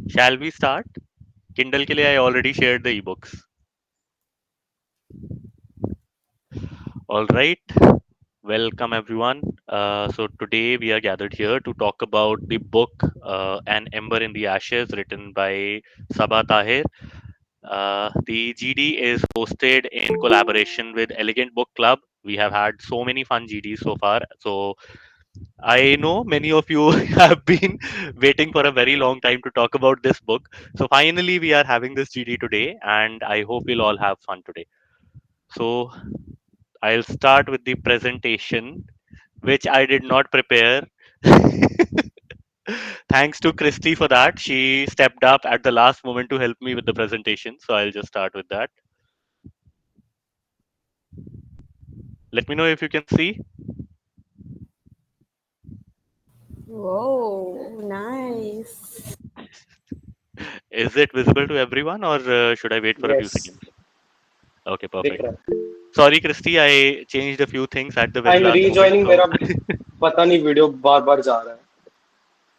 Shall we start? Kindle के लिए I already shared the ebooks. All right. Welcome everyone. So today we are gathered here to talk about the book An Ember in the Ashes, written by Sabaa Thahir. The GD is hosted in collaboration with Elegant Book Club. We have had so many fun GDs so far. So I know many of you have been waiting for a very long time to talk about this book. So finally, we are having this GD today, and I hope we'll all have fun today. So I'll start with the presentation, which I did not prepare. Thanks to Christy for that. She stepped up at the last moment to help me with the presentation. So I'll just start with that. Let me know if you can see. Whoa, nice. Is it visible to everyone, or should I wait for a few Yes, seconds? Okay, दिख perfect. रहा है. Sorry, Christy, I changed a few things at the very I'm last moment. rejoining. So, मेरा पता नहीं video बार बार जा रहा है.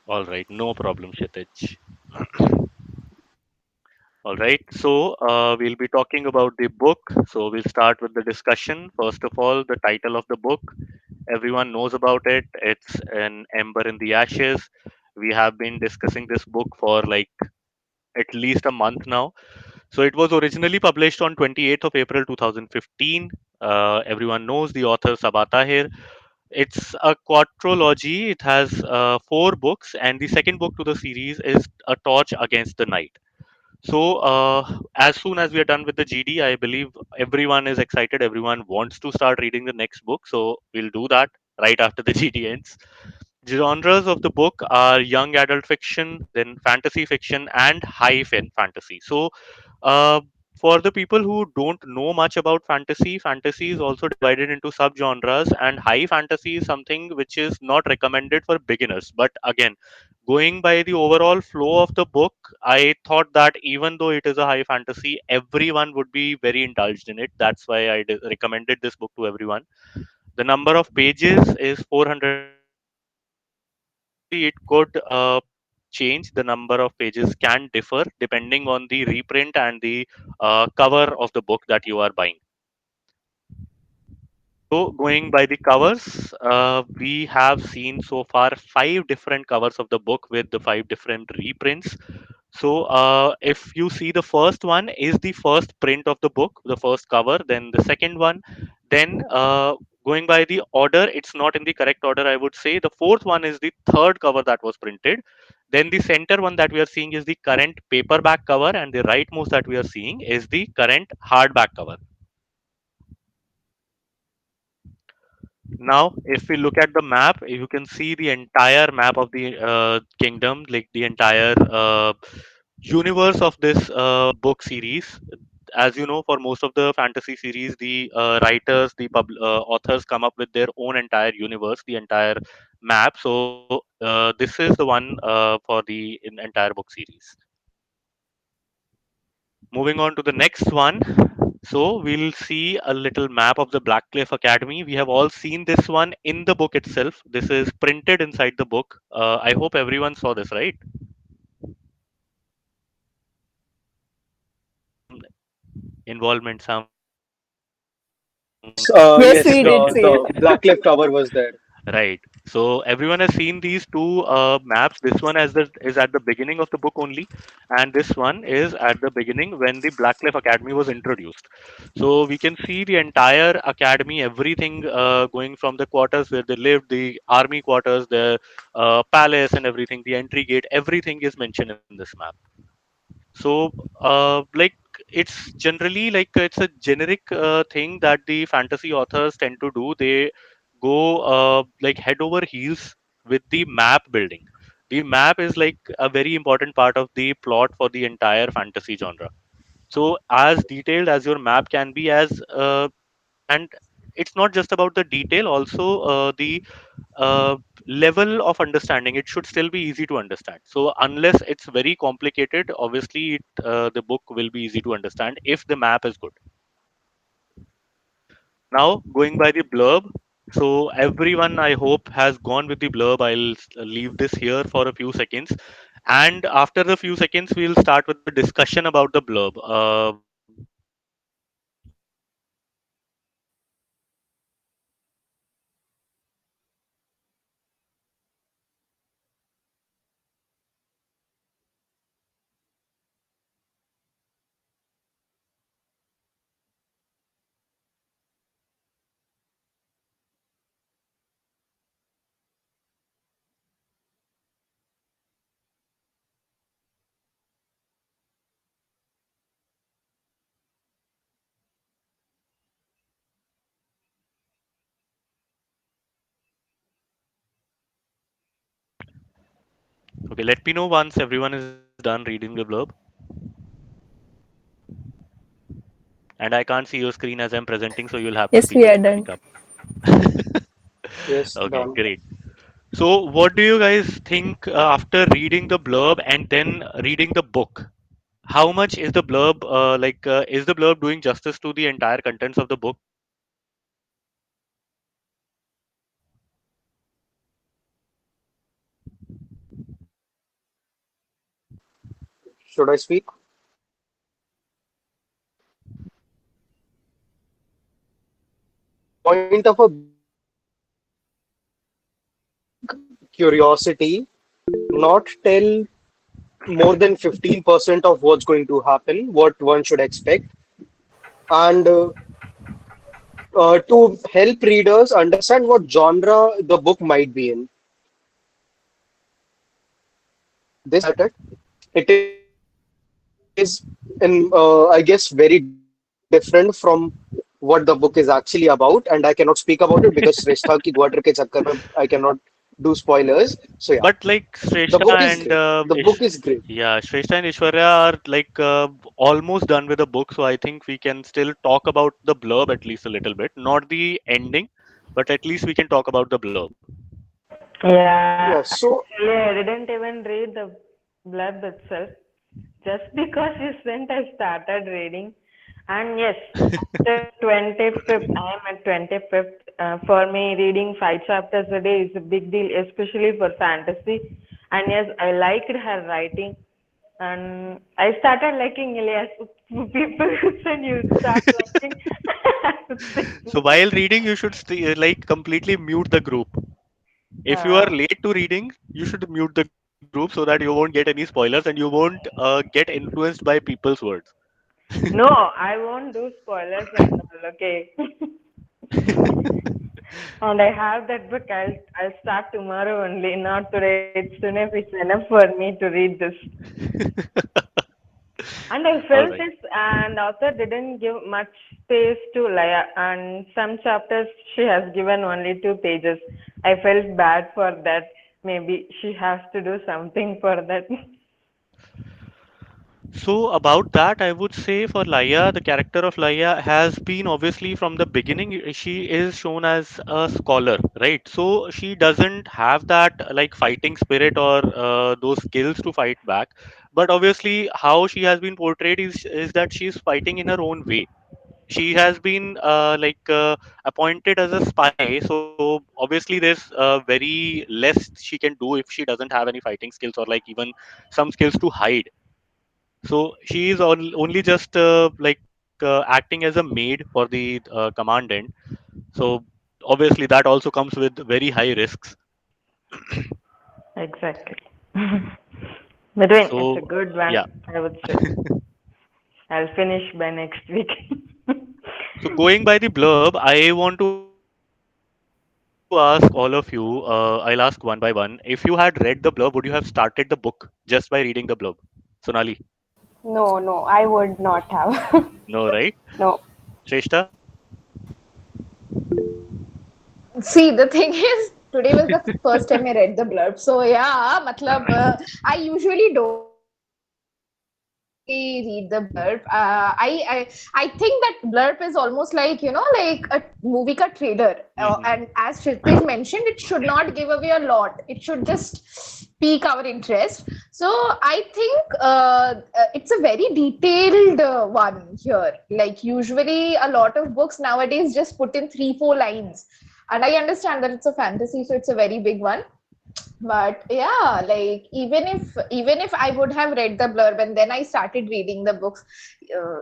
all right, no problem, Kshitij. All right, so we'll be talking about the book. So, we'll start with the discussion. First of all, the title of the book. Everyone knows about it. It's An Ember in the Ashes. We have been discussing this book for like at least a month now. So, it was originally published on 28th of April 2015. Everyone knows the author Sabaa Thahir. It's a quadrilogy. It has four books, and the second book to the series is A Torch Against the Night. So, as soon as we are done with the GD, I believe everyone is excited. Everyone wants to start reading the next book. So, we'll do that right after the GD ends. Genres of the book are young adult fiction, then fantasy fiction, and fantasy. So, uh, for the people who don't know much about fantasy, fantasy is also divided into subgenres, and high fantasy is something which is not recommended for beginners. But again, going by the overall flow of the book, I thought that even though it is a high fantasy, everyone would be very indulged in it. That's why recommended this book to everyone. The number of pages is 450. Obviously, it could change. The number of pages can differ depending on the reprint and the cover of the book that you are buying. So, going by the covers, we have seen so far five different covers of the book with the five different reprints. So, if you see, the first one is the first print of the book, the first cover, then the second one, then going by the order, it's not in the correct order, I would say. The fourth one is the third cover that was printed. Then the center one that we are seeing is the current paperback cover, and the rightmost that we are seeing is the current hardback cover. Now, if we look at the map, you can see the entire map of the kingdom, like the entire universe of this book series. As you know, for most of the fantasy series, the writers, the authors come up with their own entire universe, the entire map. So, this is the one for the entire book series. Moving on to the next one. So we'll see a little map of the Blackcliff Academy. We have all seen this one in the book itself. This is printed inside the book. I hope everyone saw this, right? Some involvement, Yes, Yes, we did see it. the Black Cliff cover was there. right. So everyone has seen these two maps. This one is at the beginning of the book only, and this one is at the beginning when the Blackcliff Academy was introduced. So we can see the entire academy, everything going from the quarters where they lived, the army quarters, the palace, and everything. The entry gate, everything is mentioned in this map. So, like it's generally like it's a generic thing that the fantasy authors tend to do. They go like head over heels with the map building. The map is like a very important part of the plot for the entire fantasy genre. So, as detailed as your map can be, as and it's not just about the detail, also the uh, level of understanding. It should still be easy to understand. So unless it's very complicated, obviously the book will be easy to understand if the map is good. Now going by the blurb, so everyone I hope has gone with the blurb. I'll leave this here for a few seconds. And after the few seconds, we'll start with the discussion about the blurb. Okay, let me know once everyone is done reading the blurb. And I can't see your screen as I'm presenting, so you'll have to Yes, speak we up. are done. Yes, Okay, done. great. So, what do you guys think after reading the blurb and then reading the book? How much is the blurb is the blurb doing justice to the entire contents of the book? Should I speak? From the point of a big curiosity, not tell more than 15% of what's going to happen, what one should expect, and to help readers understand what genre the book might be in. This is how I look at it. It is, I guess, very different from what the book is actually about, and I cannot speak about it because Shrestha ki Gwater ke chakkar mein I cannot do spoilers. So yeah, But like the Shrestha book is and great. The book is great. Yeah, Shrestha and Ishwarya are almost done with the book, so I think we can still talk about the blurb at least a little bit, not the ending, but at least we can talk about the blurb. Yeah, Yeah, so actually, I didn't even read the blurb itself. Just because you sent, I started reading. And yes, after 25th, I am at 25th. For me, reading 5 chapters a day is a big deal, especially for fantasy. And yes, I liked her writing. And I started liking Elias. People who said you start liking. So while reading, you should completely mute the group. If you are uh, late to reading, you should mute the group so that you won't get any spoilers and you won't get influenced by people's words. no, I won't do spoilers and all. Okay. And I have that book. I'll start tomorrow only, not today. It's enough. It's enough for me to read this. And I All felt right. this, and author didn't give much space to Laia, and some chapters she has given only 2 pages. I felt bad for that. Maybe she has to do something for that. So about that, I would say for Laia, the character of Laia has been obviously from the beginning. She is shown as a scholar, right? So she doesn't have that like fighting spirit or those skills to fight back. But obviously, how she has been portrayed is that she's fighting in her own way. She has been appointed as a spy, so obviously there's very less she can do if she doesn't have any fighting skills or like even some skills to hide. So she is only just acting as a maid for the commandant. So obviously that also comes with very high risks. Exactly. Between, it's a So good one, yeah. I would say. I'll finish by next week. So going by the blurb, I want to ask all of you. I'll ask one by one. If you had read the blurb, would you have started the book just by reading the blurb? Sonali, No, no, I would not have. no, right? No. Shrestha, See, the thing is, today was the first time I read the blurb. So yeah, matlab, I usually don't read the blurb. I think that blurb is almost like like a movie ka trailer. hmm And as Kshitij mentioned, it should not give away a lot. It should just pique our interest. So I think it's a very detailed one here. Like usually, a lot of books nowadays just put in 3, 4 lines. And I understand that it's a fantasy, so it's a very big one. But yeah, like even if I would have read the blurb and then I started reading the books,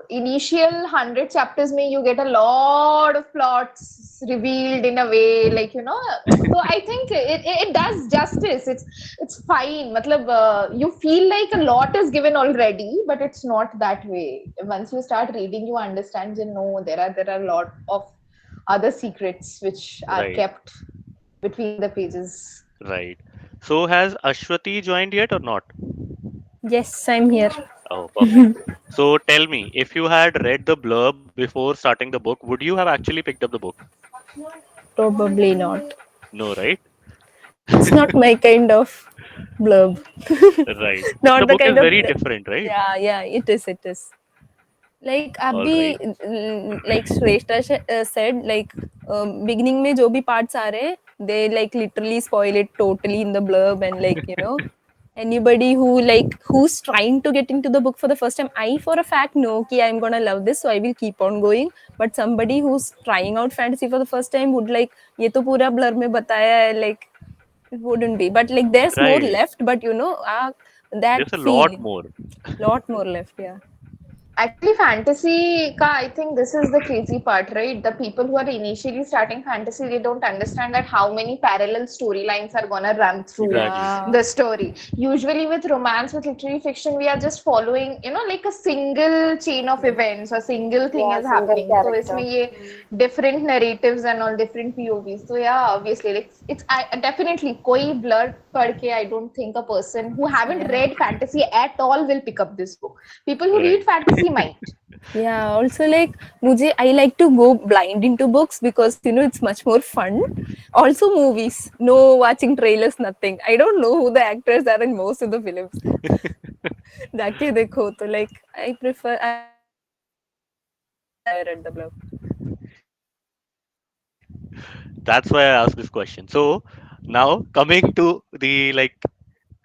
initial 100 chapters may you get a lot of plots revealed in a way, like so I think it does justice. It's fine. Matlab, you feel like a lot is given already, but it's not that way. Once you start reading, you understand, there are a lot of other secrets which are Right, kept between the pages. right. So has Ashwati joined yet or not? Yes, I'm here. Oh, perfect. So tell me, if you had read the blurb before starting the book, would you have actually picked up the book? Probably not. No, right? It's not my kind of blurb. Right. The Not the book is kind of very different, right? yeah, yeah, it is, it is. Like All अभी right. like श्रेष्ठा said, like beginning में जो भी parts आ रहे हैं, they like literally spoil it totally in the blurb, and like anybody who's trying to get into the book for the first time, I for a fact know कि I'm gonna love this, so I will keep on going. But somebody who's trying out fantasy for the first time would like ये तो पूरा blur में बताया है, like it wouldn't be. But like there's more Right. left, but that There's a lot feel more. lot more left, yeah. Actually, fantasy ka, I think this is the crazy part, right? The people who are initially starting fantasy, they don't understand that how many parallel storylines are gonna run through Exactly. Yeah. the story. Usually with romance, with literary fiction, we are just following, like a single chain of events, or single thing Yeah, is single happening. So it's character. me different narratives and all different POVs. So yeah, obviously, like definitely koi blur padke, I don't think a person who haven't Yeah. read fantasy at all will pick up this book. People who Right. read fantasy might. Yeah, also like I like to go blind into books because it's much more fun. Also movies, no watching trailers, nothing. I don't know who the actors are in most of the films. जाके देखो तो like I read the blurb. That's why I asked this question. So now coming to the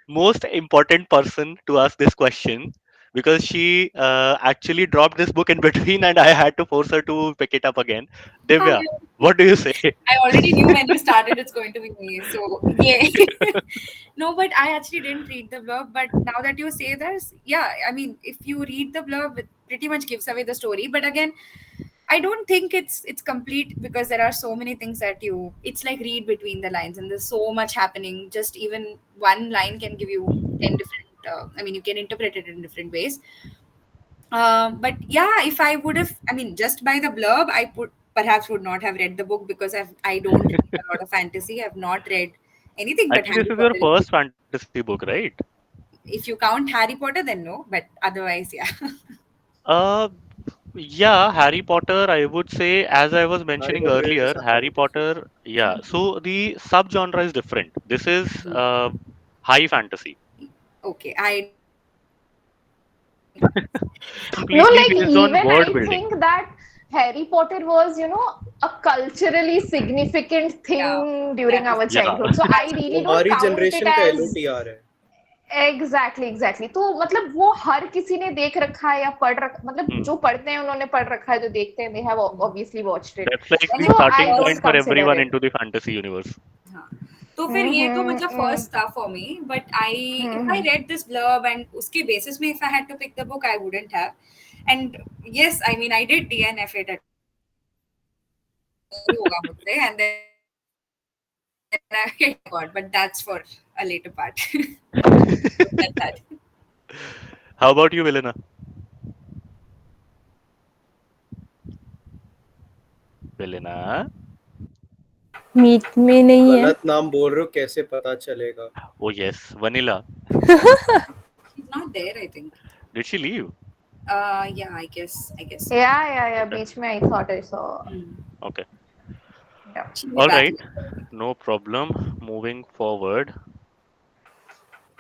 most important person to ask this question, because she actually dropped this book in between and I had to force her to pick it up again. Divya, Hi. what do you say? I already knew when you started it's going to be me. So, yeah. No, but I actually didn't read the blurb. But now that you say this, yeah, I mean, if you read the blurb, it pretty much gives away the story. But again, I don't think it's complete because there are so many things that it's like read between the lines and there's so much happening. Just even one line can give you 10 different, I mean, you can interpret it in different ways. But yeah, if I would have, I mean, just by the blurb, I perhaps would not have read the book because I don't read a lot of fantasy. I've not read anything I but think this Harry is your Potter. first fantasy book, right? If you count Harry Potter, then no, but otherwise, yeah. Uh, yeah, Harry Potter, I would say, as I was Harry mentioning Potter is earlier, a Harry fantasy. Potter, yeah. So the subgenre is different. This is high fantasy, Okay, I don't know then. No, completely like based on even world I building. think that Harry Potter was, a culturally significant Yeah, thing during that is our true. Yeah, childhood. So I That's really वो true. don't हमारी count it generation का as LOTR है. Exactly तो मतलब वो हर किसी ने देख रखा है या पढ़ रखा, मतलब hmm. जो पढ़ते हैं उन्होंने पढ़ रखा है, जो देखते हैं they have obviously watched it. That's like When the it so was I starting don't point first, for consider everyone it. into the fantasy universe. हाँ. तो फिर ये तो मतलब फर्स्ट था for me but I if I read this blurb and उसके basis में if I had to pick the book I wouldn't have and yes I mean I did DNF it at नहीं होगा मुझसे and then I got but that's for a later part. That's that. How about you, Vilena? Vilena? Meet में नहीं है. गलत नाम बोल रहे हो, कैसे पता चलेगा? Oh yes, Vanilla. She's not there I think. Did she leave? Yeah I guess so. या Okay, बीच में I thought I saw. okay. She'll be All back right, later. no problem. Moving forward.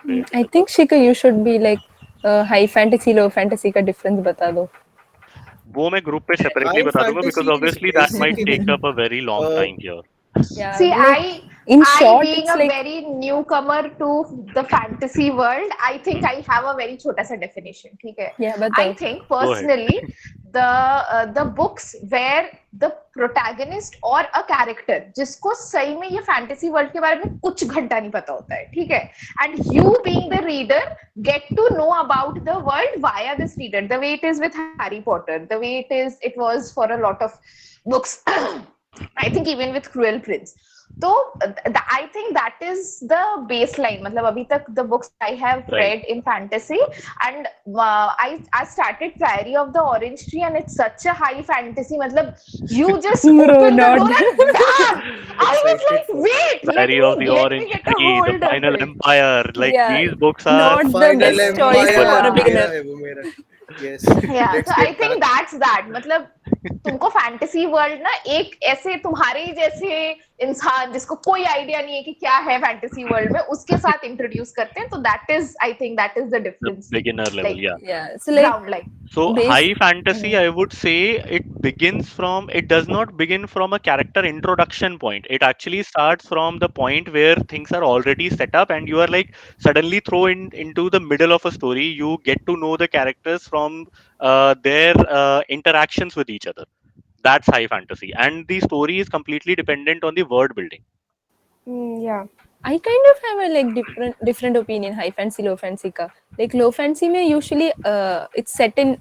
Wait I a think Shika, you should be like high fantasy, low fantasy का difference बता दो. वो मैं group पे separately High बता दूंगा because fantasy is obviously that might take basically up a very long uh, time here. Yeah, See, like I in I short, being it's a like very newcomer to the fantasy world, I think Hmm. I have a very छोटा सा definition. ठीक है? yeah, I बताओ. think Go ahead. personally the books where the protagonist or a character जिसको सही में ये fantasy world के बारे में कुछ घंटा नहीं पता होता है, ठीक है, and you being the reader get to know about the world via this reader, the way it is with Harry Potter, the way it was for a lot of books. I think even with Cruel Prince. So I think that is the baseline. मतलब अभी तक the books I have Right. read in fantasy, and I started Priory of the Orange Tree, and it's such a high fantasy. मतलब you just Bro, open the not door and bam! I was Excited like, for wait, Diary of the let me Orange get a Tree, The hold of Final it. Empire. Like Yeah, these books are not the Final best choice Empire for a Yeah. beginner. मेरा है वो मेरा. Yes, Yeah, so let's I get think back. that's that. मतलब तुमको fantasy world ना एक ऐसे तुम्हारे ही जैसे इंसान जिसको कोई आइडिया नहीं है कि क्या है फैंटेसी वर्ल्ड में, उसके साथ इंट्रोड्यूस करते हैं, तो that is I think that is the the difference, beginner level. Like Yeah. Yeah, so like ground line. So base. high fantasy, I would say it begins from, it does not begin from a character introduction point. It actually starts from the point where things are already set up and you are like suddenly thrown into the middle of a story. You get to know the characters from their interactions with each other. That's high fantasy. And the story is completely dependent on the word building. Yeah, I kind of have a like different opinion. High fancy, low fancy ka. Like low fancy में usually it's set in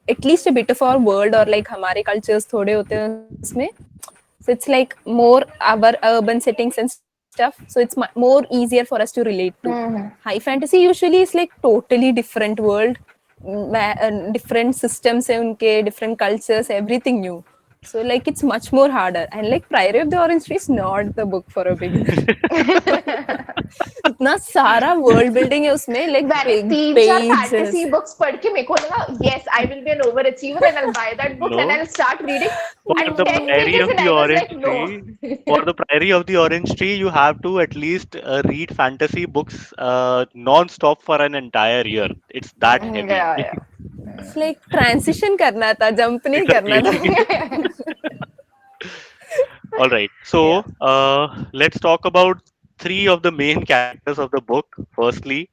at least a bit of our world or like हमारे cultures थोड़े होते हैं उसमें. So it's like more our urban settings and stuff. So it's more easier for us to relate to. High fantasy usually is like totally different world, different systems है उनके, different cultures, everything new. So like it's much more harder. And like Priory of the Orange Tree is not the book for a beginner. इतना सारा world building है उसमें, like मैंने big 3-4 pages. Fantasy books पढ़ के मेरे को लगा yes I will be an overachiever and I'll buy that book and No, I'll start reading, for and the 10 Priory pages of and the I was Orange like no. Tree, for the Priory of the Orange Tree, you have to at least read fantasy books non-stop for an entire year. It's that heavy. Yeah. It's like transition करना था, jump नहीं करना था. Exactly. All right. Yeah. So let's talk about three of the main characters of the book. Firstly,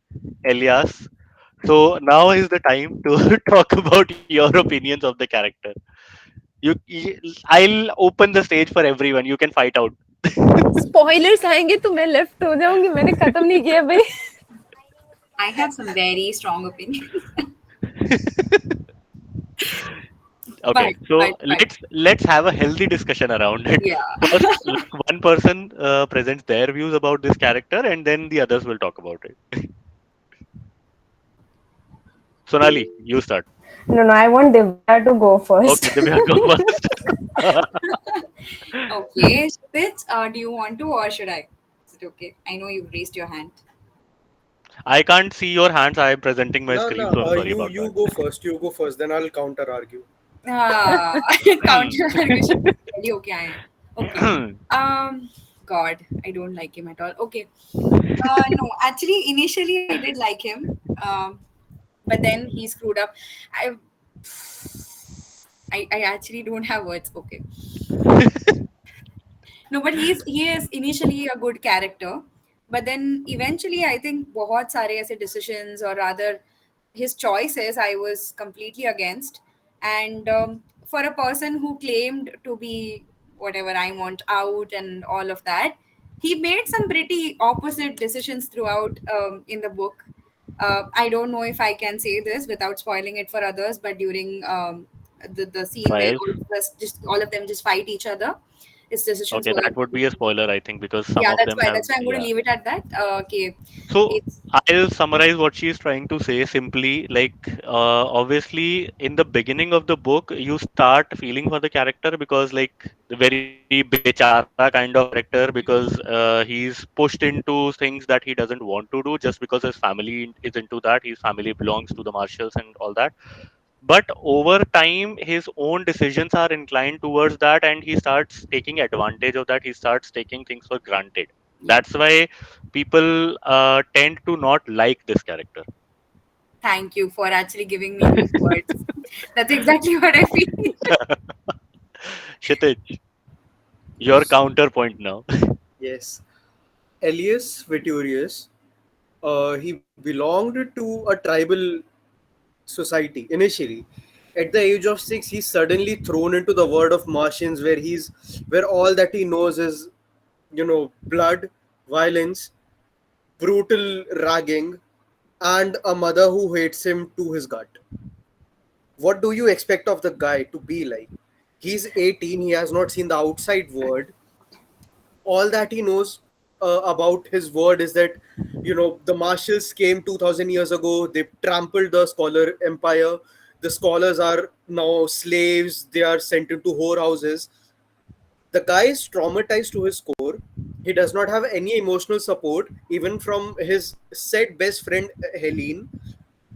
Elias. So now is the time to talk about your opinions of the character. I'll open the stage for everyone. You can fight out. Spoilers आएंगे तो मैं left हो जाऊंगी. मैंने खत्म नहीं किया भाई. I have some very strong opinions. Okay, so But let's have a healthy discussion around it. yeah. First, like one person presents their views about this character, and then the others will talk about it. Sonali, you start. No, I want Divya to go first. Okay, Divya, go first. Okay, Shipit, do you want to or should I? Is it okay? I know you've raised your hand. I can't see your hands. I am presenting my No, screen, no. so I'm sorry about You that. go first. You go first. Then I'll counter argue. Ah, counter argument. Okay, I am. Okay. God, I don't like him at all. Okay. No, actually, initially I did like him. But then he screwed up. I, I actually don't have words. Okay. No, but he is initially a good character, but then eventually I think बहुत सारे ऐसे decisions or rather his choices I was completely against, and for a person who claimed to be whatever I want out and all of that, he made some pretty opposite decisions throughout in the book. I don't know if I can say this without spoiling it for others, but during the scene where Trials. all of them just fight each other, his decisions Okay, were that would be a spoiler, I think, because some yeah. of them have. That's why I'm going to Yeah. leave it at that. Okay, So it's I'll summarize what she's trying to say simply. Like, obviously, in the beginning of the book, you start feeling for the character because, like, the very bechara kind of character because he's pushed into things that he doesn't want to do just because his family is into that. His family belongs to the marshals and all that. But over time, his own decisions are inclined towards that, and he starts taking advantage of that. He starts taking things for granted. yeah. That's why people tend to not like this character. Thank you for actually giving me those words. That's exactly what I feel. Kshitij, your counterpoint now. Yes. Elias Viturius, he belonged to a tribal society initially, at the age of 6, he's suddenly thrown into the world of Martians, where all that he knows is, blood, violence, brutal ragging, and a mother who hates him to his gut. What do you expect of the guy to be like? He's 18, he has not seen the outside world. All that he knows about his word is that, the marshals came 2000 years ago, they trampled the scholar empire. The scholars are now slaves, they are sent into whorehouses. The guy is traumatized to his core. He does not have any emotional support, even from his said best friend Helene,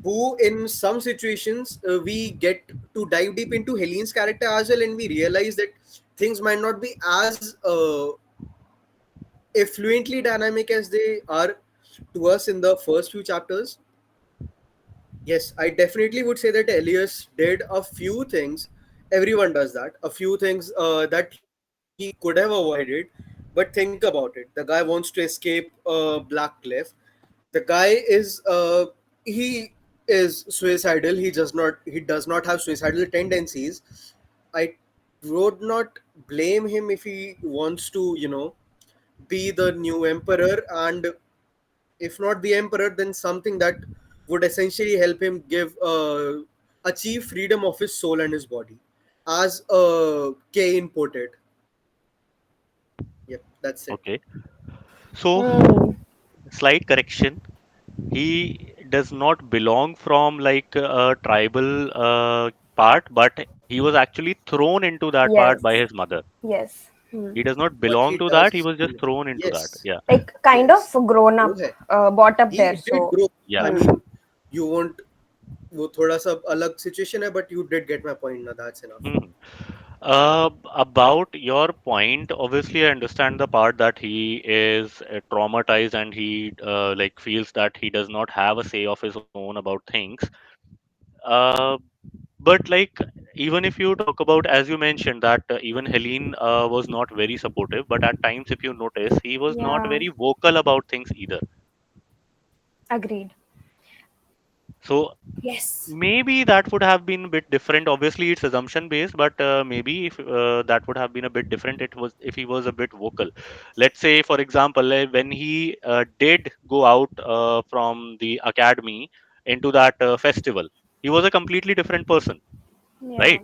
who in some situations we get to dive deep into Helene's character as well, and we realize that things might not be as effluently dynamic as they are to us in the first few chapters. Yes, I definitely would say that Elias did a few things. Everyone does that. A few things that he could have avoided. But think about it. The guy wants to escape Black Cliff. The guy he is suicidal. He does not have suicidal tendencies. I would not blame him if he wants to, be the new emperor, and if not the emperor, then something that would essentially help him achieve freedom of his soul and his body, as Kane put it. Yep, that's it. Okay. So, Hmm. slight correction. He does not belong from like a tribal part, but he was actually thrown into that part Yes. by his mother. Yes. Hmm. He does not But belong he to that. He does. was just thrown into that. Yes, Yeah. Like kind of yes. grown वो up, है. brought up He there. did So grow. Yeah. I hmm. mean, you won't. वो थोड़ा सा अलग situation है, but you did get my point. Now that's enough. Mhm. About your point, obviously, I understand the part that he is traumatized and he like feels that he does not have a say of his own about things. Uh, but like even if you talk about, as you mentioned, that even Helene was not very supportive, but at times, if you notice, he was not Yeah. very vocal about things either. Agreed. So Yes. maybe that would have been a bit different. Obviously, it's assumption based, but maybe if that would have been a bit different, it was if he was a bit vocal. Let's say, for example, when he did go out from the academy into that festival, he was a completely different person, Yeah. right?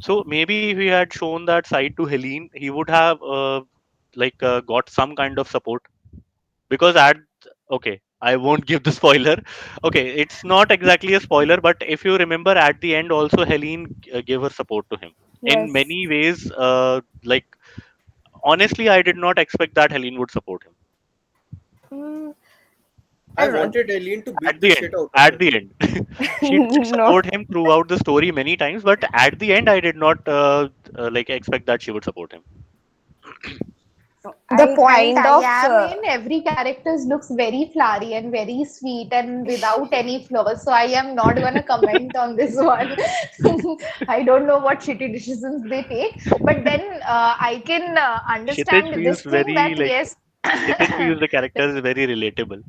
So maybe if he had shown that side to Helene, he would have got some kind of support. Because at okay, I won't give the spoiler. Okay, it's not exactly a spoiler, but if you remember, at the end also Helene gave her support to him in Yes. many ways. Like honestly, I did not expect that Helene would support him Mm, I I don't wanted Alien to at beat the the end. shit out of At him. the end, she did know. support him throughout the story many times, but at the end, I did not like expect that she would support him. No, The I point kind I of am in, every character looks very flowery and very sweet and without any flaws. So I am not gonna comment on this one. I don't know what shitty decisions they take, but then I can Kshitij understand feels this thing very that like yes. Kshitij feels the character is very relatable.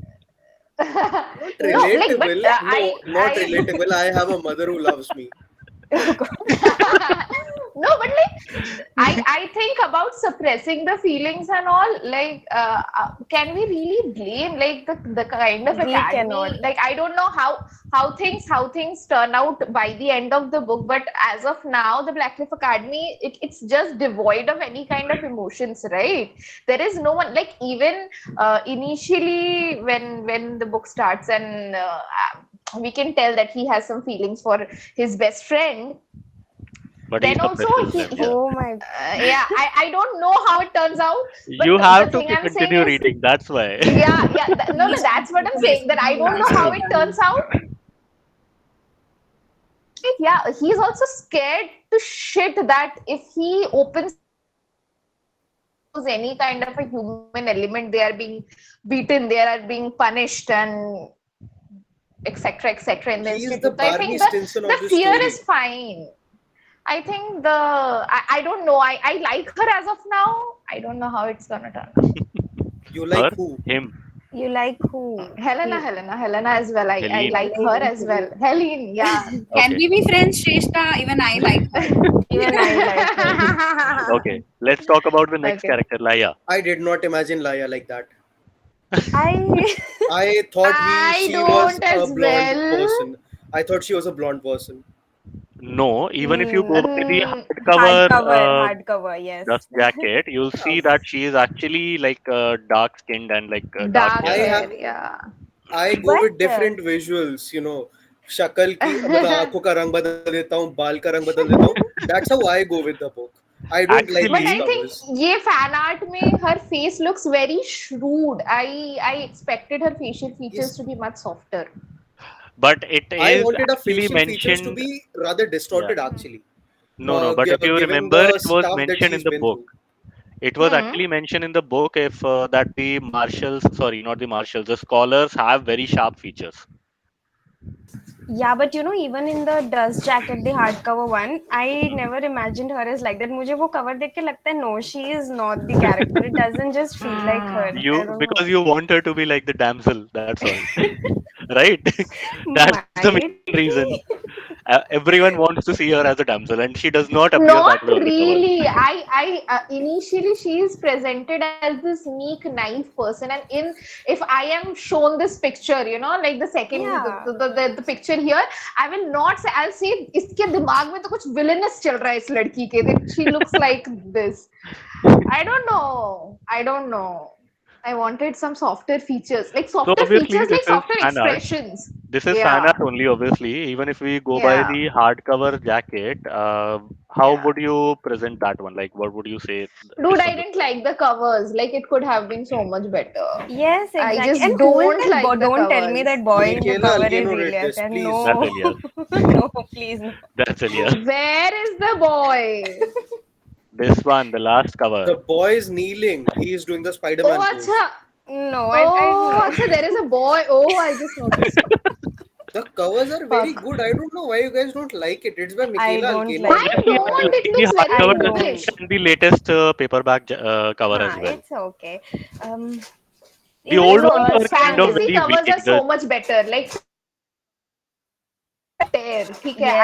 Not No, like, but relatable. No, not relatable. I have a mother who loves me. no, but like I think about suppressing the feelings and all. Like, can we really blame like the kind of we cannot. academy? Like, I don't know how things turn out by the end of the book, but as of now, the Blackcliff Academy, it's just devoid of any kind of emotions, right? There is no one, like, even initially when the book starts and we can tell that he has some feelings for his best friend. But he Then also suppresses he them. Yeah, Oh my. yeah, I don't know how it turns out, but you the have to thing I'm saying continue is, reading. That's why. yeah, no, He's that's what I'm saying, that I basically don't know how transferred it to. turns out. Like, yeah, he's also scared to shit that if he opens any kind of a human element, they are being beaten, they are being punished, and etc in the He is the institute. So I Barney think the Stinson the of the fear is story. fine. I think I don't know. I like her as of now. I don't know how it's gonna turn out. You Her, like who? him. You like who? Helena as well. I Helene. like her Helene. as well. Helene, yeah. Can Okay. we be friends, Shrestha? Even I like her. Even I like her. Okay. Let's talk about the next Okay. character, Laia. I did not imagine Laia like that. I I thought I she was don't a as blonde well. person. I thought she was a blonde person. No, even if you go by the Mm, hardcover hardcover, yes. dust jacket, you'll see that she is actually like dark skinned and like dark dark hair I as have hair, well. yeah. I go But with different visuals, शक्ल की मतलब आंखों का रंग बदल देता हूँ, बाल का रंग बदल देता हूँ. That's how I go with the book. I don't like But these I Actually, think covers. ये fan art में her face looks very shrewd. I expected her facial features Yes, to be much softer. but it I is wanted her actually facial features to mentioned. be rather Yeah. distorted actually, No, no. But if you given remember, the it was stuff that mentioned in she's the been book. through. It was Hmm. actually mentioned in the book if that the marshals, sorry, not the marshals, the scholars have very sharp features. yeah, but even in the dust jacket, the hardcover one, I never imagined her as like that. मुझे वो cover देख के लगता है no, she is not the character. It doesn't just feel like her. I You don't know. because you want her to be like the damsel. That's all, right? That's the main Might reason. be. Everyone wants to see her as a damsel, and she does not appear Not that way on the cover. really. I initially she is presented as this meek, naive person, and if I am shown this picture, like the second Yeah. the picture here, I will not say. I'll say इसके दिमाग में तो कुछ villainous चल रहा है इस लड़की के. That she looks like this. I don't know. I don't know. I wanted some softer features, So obviously, like this is softer fan art. expressions. This is fan art Yeah, only, obviously. Even if we go by yeah. the hardcover jacket, how Yeah. would you present that one? Like, what would you say Dude, this I one looks didn't like? like the covers. Like, it could have been so much better. Yes, I exactly. just And who is don't that boy? like the Don't tell me covers. that boy in the Michaela cover is Algueno did Elias. this, And please. That's no, Elias. no, please no. That's Elias. Where is the boy? This one, the last cover. The boy is kneeling. He is doing the Oh, Spider-Man pose. acha. No, I Oh, no. acha, there is a boy. Oh, I just noticed. The covers are very Fuck. good. I don't know why you guys don't like it. It's by I Michaela don't Algueno. like I Obviously, it. you've don't. It seen the looks very I hardcover don't. English. and the latest paperback cover as well. It's okay. Um, The even old though ones were kind of Fantasy very covers are vague. The so much better. Like, tear. ठीक है, yes,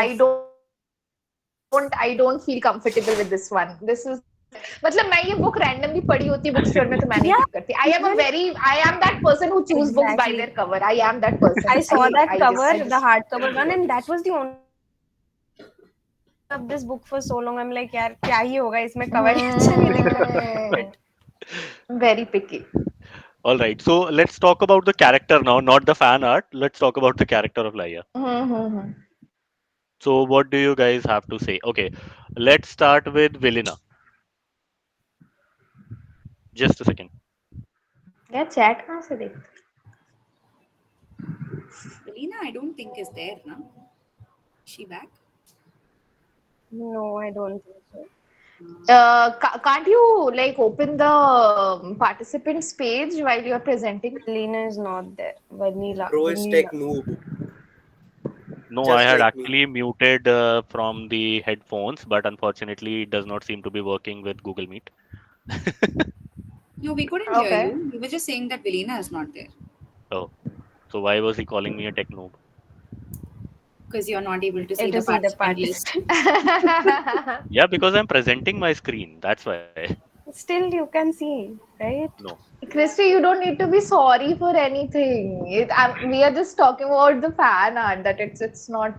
I don't feel comfortable with this one. This is मतलब मैं ये book randomly पढ़ी होती book store में तो मैं नहीं yeah, pick करती. I am that person who choose books by their exactly. cover. I am that person. I saw that I cover, just the hardcover one, and that was the only of this book for so long. I'm like, यार क्या ही होगा इसमें cover ही अच्छा नहीं दिख रहा. very picky. All right, so let's talk about the character now, not the fan art. Let's talk about the character of Laia. Mm-hmm. So, what do you guys have to say? Okay, let's start with Vilina. Just a second. यार chat कहाँ से देख? Selena, I don't think is there, no? She back? No, I don't think so. Can't you like open the participants page while you're presenting? Lena is not there. Vanilla. Bro is Vanilla. tech noob, No, I just had like me. actually muted from the headphones, but unfortunately, it does not seem to be working with Google Meet. No, we couldn't hear Okay. you. We were just saying that Velina is not there Oh, so why was he calling me a tech noob? because you're not able to see To the see the participant list. participant. Yeah, because I'm presenting my screen. That's why. Still, you can see, right? No. Christy, you don't need to be sorry for anything. We are just talking about the fan art that it's not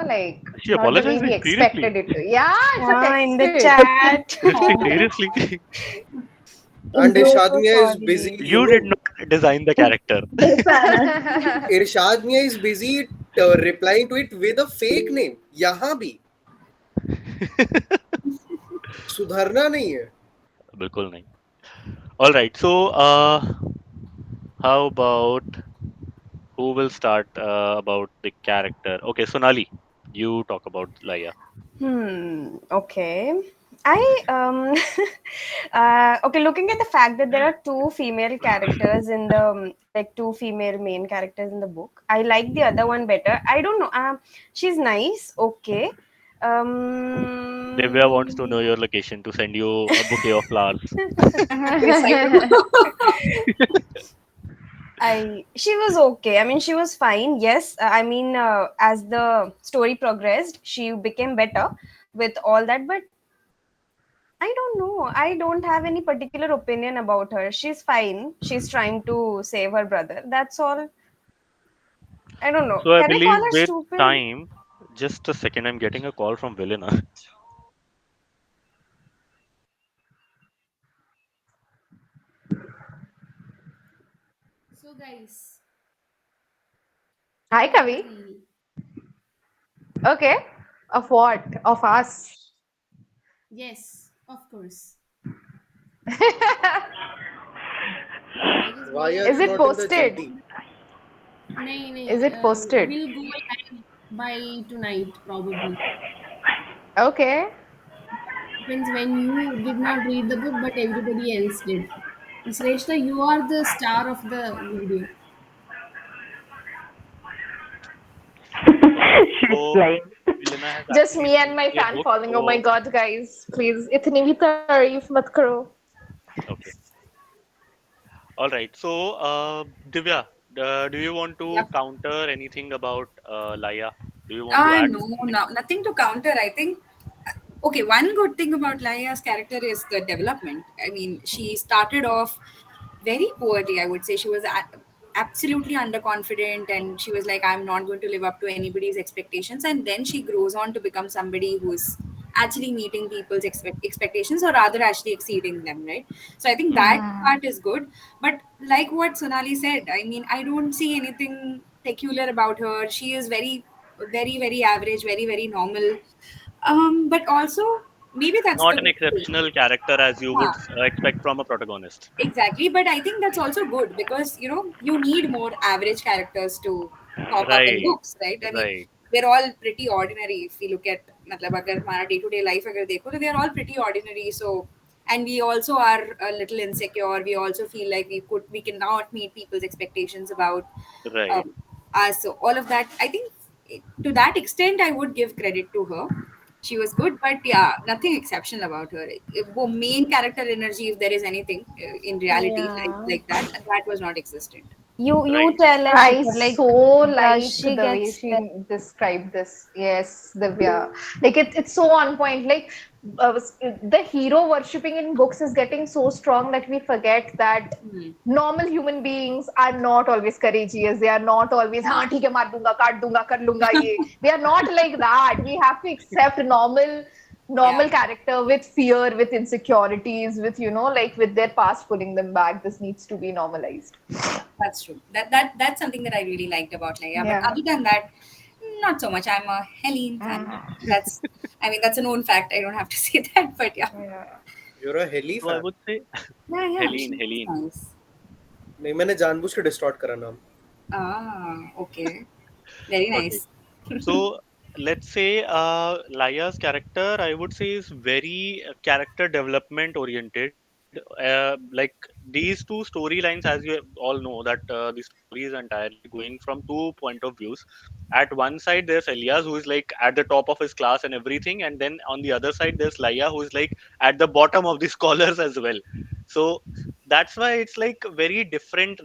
like She not the way apologized we like, seriously. expected it to. Yeah, it's a In the text. chat. Christy, seriously. And Bro, Irshad Mia is sorry. busy, You did not design the character. Irshad Mia is busy replying to it with a fake name. यहाँ भी सुधरना नहीं है. बिल्कुल नहीं. All right. So, how about who will start about the character? Okay, Sonali, you talk about Laia. Okay. Okay, looking at the fact that there are two female characters in the like two female main characters in the book, I like the other one better. I don't know. She's nice. Okay. Divya wants to know your location to send you a bouquet of flowers. Yes, I do. She was okay. I mean, she was fine. Yes, I mean, as the story progressed, she became better with all that. But I don't know. I don't have any particular opinion about her. She's fine. She's trying to save her brother. That's all. I don't know. So I Can I call believe her with stupid? time, just a second, I'm getting a call from Vilena. So, guys, Hi, what do you Kavi. feel? Okay. Of what? Of us. Yes, of course. Is I just Why wanted are you to it not in the posted? GD? nahi, nahi, Is it posted? we'll go live by tonight probably. Okay. Happens when you did not read the book but everybody else did. Shrestha, you are the star of the video. She's So lying. Vilena has Just actually me and sent my me a fan book. following. Oh my So god, guys. Please. Itni bhi tareef mat karo. okay, all right. So Divya, do you want to Yep. counter anything about Laia? Do you want to add No, something? no, nothing to counter. I think okay, one good thing about Laia's character is the development. I mean, she started off very poorly, I would say. She was absolutely underconfident and she was like, I'm not going to live up to anybody's expectations. And then she grows on to become somebody who's actually meeting people's expectations or rather actually exceeding them, right? So I think that part is good. But like what Sonali said, I mean, I don't see anything peculiar about her. She is very average, very normal. But also maybe that's Not the an good thing. exceptional character as you would Yeah, expect from a protagonist. exactly. But I think that's also good because you need more average characters to pop up in Right, books, right? I mean, right, we're all pretty ordinary if we look at मतलब अगर हमारा day to day life अगर देखो तो we are all pretty ordinary. So and we also are a little insecure. We also feel like we cannot meet people's expectations about right. us. So all of that, I think, to that extent, I would give credit to her. She was good, but yeah, nothing exceptional about her. वो main character energy, if there is anything in reality Yeah. like that, that was not existent. You Right. tell us, I Shikhar, like, so does like she the get way stressed? she described this. Yes, Divya. Like it's so on point. Like the hero worshipping in books is getting so strong that we forget that Hmm. normal human beings are not always courageous. They are not always, हाँ ठीक है मार दूंगा, काट दूंगा, कर लूंगा ये. They are not like that. We have to accept Yeah, normal character with fear, with insecurities, with like with their past pulling them back. This needs to be normalized. that's true. That's something that I really liked about Leia. But Yeah. other than that, not so much. I'm a Helene fan. That's, I mean, that's a known fact. I don't have to say that, but yeah, Yeah. You're a Heli So I fan. would say yeah, Helene, she's Helene. nice. नहीं मैंने जानबूझ के distort करा नाम. Okay, very Okay. nice. So let's say Laia's character, I would say, is very character development oriented. Like these two storylines, as you all know, that the story is entirely going from two point of views. At one side, there's Elias, who is like at the top of his class and everything, and then on the other side, there's Laia, who is like at the bottom of the scholars as well. So that's why it's like very different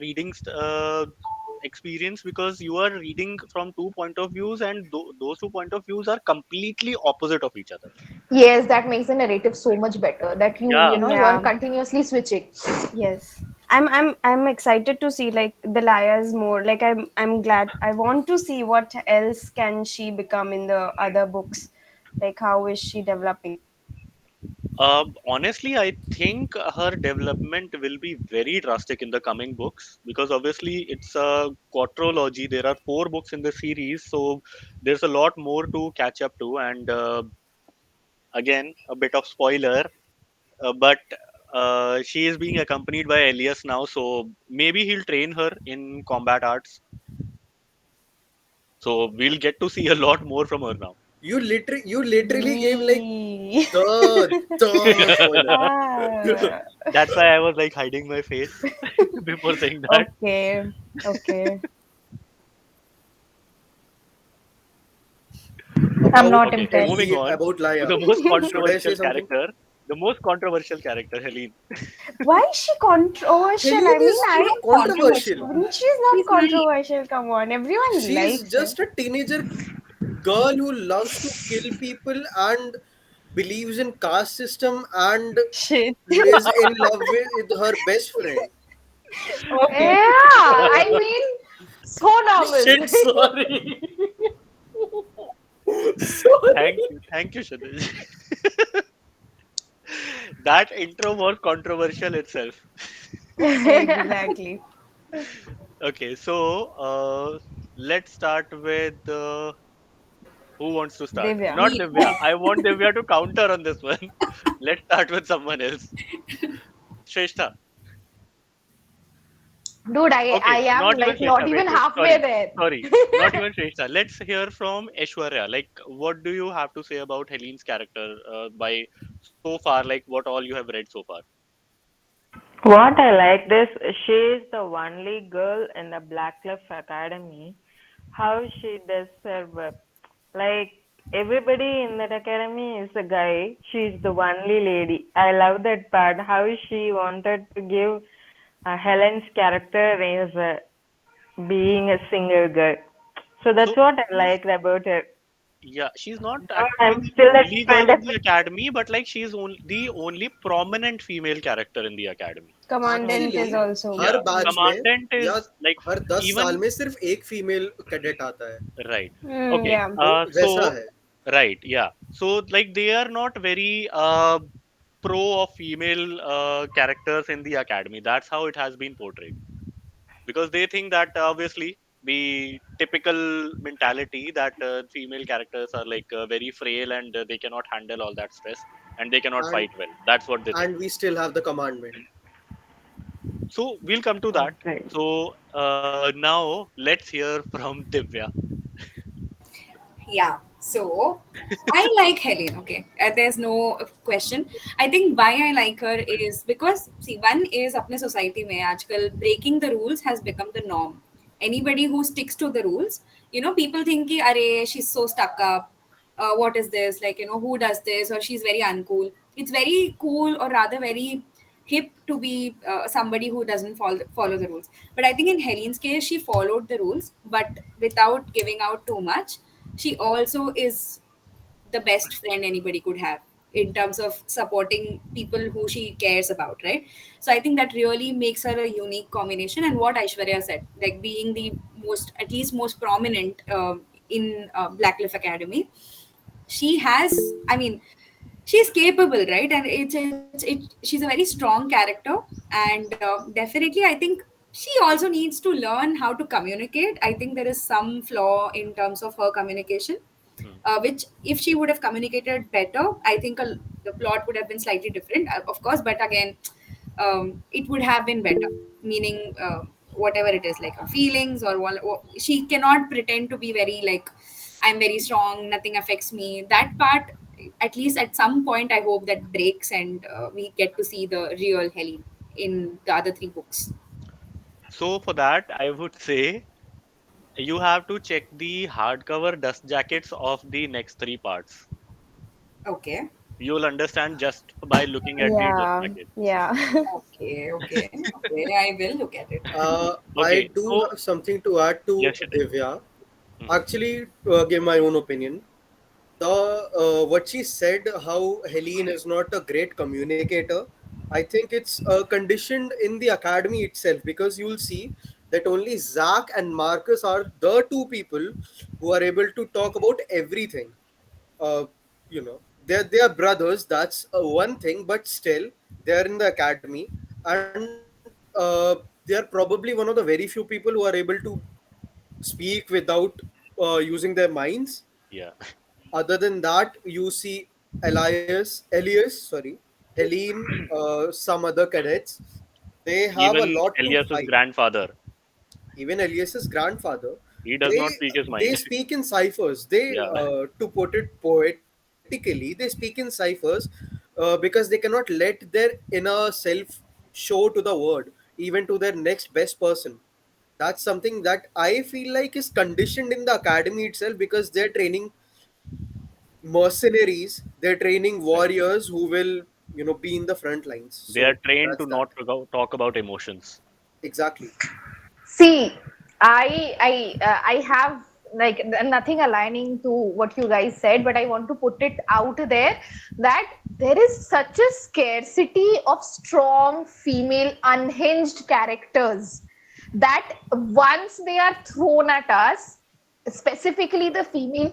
experience because you are reading from two point of views and those two point of views are completely opposite of each other. Yes, that makes the narrative so much better. That Yeah, you are Yeah. continuously switching. Yes. I'm excited to see like the Liars more. Like I'm glad. I want to see what else can she become in the other books. Like how is she developing? honestly I think her development will be very drastic in the coming books because obviously it's a quadrilogy. There are four books in the series, so there's a lot more to catch up to. And again, a bit of spoiler, but she is being accompanied by Elias now, so maybe he'll train her in combat arts. So we'll get to see a lot more from her now. You literally gave like Yee. the spoiler. Ah, That's why I was like hiding my face before saying that. okay. Okay. I'm About not Okay, moving impressed. Eli, on about to Laya. the most Should I say controversial something? character. The most controversial character, Helene. Why is she controversial? I Helene mean, is I not She's not controversial. controversial. she's not She's nice. controversial. Come on, everyone She's likes her. just a teenager girl who loves to kill people and believes in caste system and Shit. is in love with her best friend. Okay. Yeah, I mean, so normal. Shit, sorry. Sorry. Thank you, Shadish. That intro was controversial itself. Exactly. Okay, so let's start with who wants to start? Divya. Not Me. Divya. I want Divya to counter on this one. Let's start with someone else. Shrestha. Dude, I Okay, am not even like Shrestha. not Wait, even wait. halfway Sorry, there. sorry. Not even Shrestha. Let's hear from Aishwarya. Like, what do you have to say about Helene's character by so far? Like, what all you have read so far? What I like this, she is the only girl in the Black Cliff Academy. How she does her work. Like everybody in that academy is a guy. She's the only lady. I love that part. How she wanted to give Helen's character is being a single girl. So that's So, what I liked about her. yeah, she's not Now actually I'm the still at only girl in 20. the academy, but like she's the only prominent female character in the academy. Commandant is Actually, also Yeah, her one. Batch में commandant या is like हर 10 साल even में सिर्फ एक female cadet आता है, right. Hmm, Okay, yeah. तो वैसा so है. right, yeah. So like they are not very pro of female characters in the academy. That's how it has been portrayed because they think that obviously the typical mentality that female characters are like very frail and they cannot handle all that stress and they cannot and fight well. That's what they think. and we still have the commandment. So we'll come to that. Right. So now let's hear from Divya. Yeah. So I like Helen. Okay, there's no question. I think why I like her is because see, one is अपने society में आजकल breaking the rules has become the norm. Anybody who sticks to the rules, people think कि अरे she's so stuck up. What is this? Like who does this? Or she's very uncool. It's very cool, or rather very hip to be somebody who doesn't follow the rules. But I think in Helene's case, she followed the rules, but without giving out too much. She also is the best friend anybody could have in terms of supporting people who she cares about, right? So I think that really makes her a unique combination. And what Aishwarya said, like being the most, at least most prominent in Black Cliff Academy, she has, I mean, she's capable, right? And she's a very strong character. And definitely I think she also needs to learn how to communicate. I think there is some flaw in terms of her communication, Hmm. which if she would have communicated better, I think the plot would have been slightly different, of course. But again, it would have been better, meaning whatever it is, like her feelings or she cannot pretend to be very like I'm very strong, nothing affects me. That part, at least at some point, I hope that breaks and we get to see the real Helen in the other three books. So for that, I would say you have to check the hardcover dust jackets of the next three parts. Okay. You'll understand just by looking at the dust Yeah, jackets. yeah. Okay. I will look at it. I Okay, do so have something to add to yes, Shadish. Divya. Hmm. Actually, give my own opinion. The what she said, how Helene is not a great communicator. I think it's conditioned in the academy itself, because you'll see that only Zach and Marcus are the two people who are able to talk about everything. uh, they're brothers, that's one thing, but still they're in the academy. And they are probably one of the very few people who are able to speak without using their minds. Yeah. Other than that, you see Elias, sorry, Helene, some other cadets, they have a Even lot to Elias's fight. grandfather, Even Elias's grandfather, he does they not speak his they mind. speak in ciphers. They, Yeah. to put it poetically, they speak in ciphers because they cannot let their inner self show to the world, even to their next best person. That's something that I feel like is conditioned in the academy itself, because they're training mercenaries, they're training Right. warriors who will be in the front lines. They are So trained to that's that. not talk about emotions. Exactly. See, I have like nothing aligning to what you guys said, but I want to put it out there that there is such a scarcity of strong female unhinged characters that once they are thrown at us, specifically the female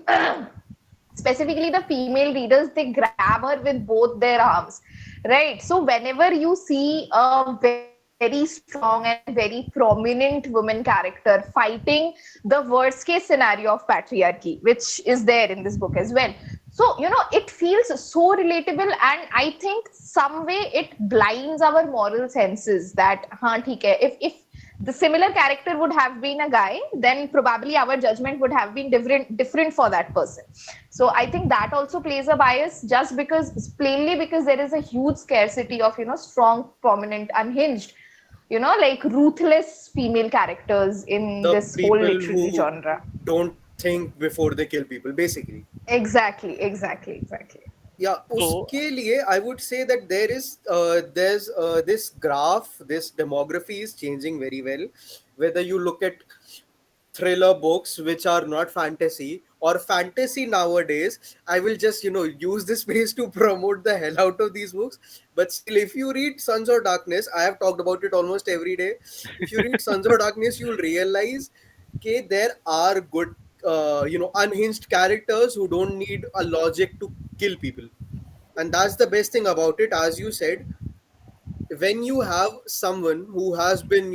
specifically the female readers, they grab her with both their arms, right? So whenever you see a very strong and very prominent woman character fighting the worst case scenario of patriarchy, which is there in this book as well, so it feels so relatable, and I think some way it blinds our moral senses that theek hai, if the similar character would have been a guy, then probably our judgment would have been different for that person. So I think that also plays a bias, just because plainly because there is a huge scarcity of strong, prominent, unhinged, like ruthless female characters in The this whole people literary who genre. don't think before they kill people, basically. Exactly. Yeah, So उसके लिए I would say that there's this graph, this demography is changing very well. Whether you look at thriller books which are not fantasy or fantasy nowadays, I will just use this space to promote the hell out of these books. But still, if you read Sons of Darkness, I have talked about it almost every day. If you read Sons of Darkness, you'll realize there are good unhinged characters who don't need a logic to kill people. And that's the best thing about it. As you said, when you have someone who has been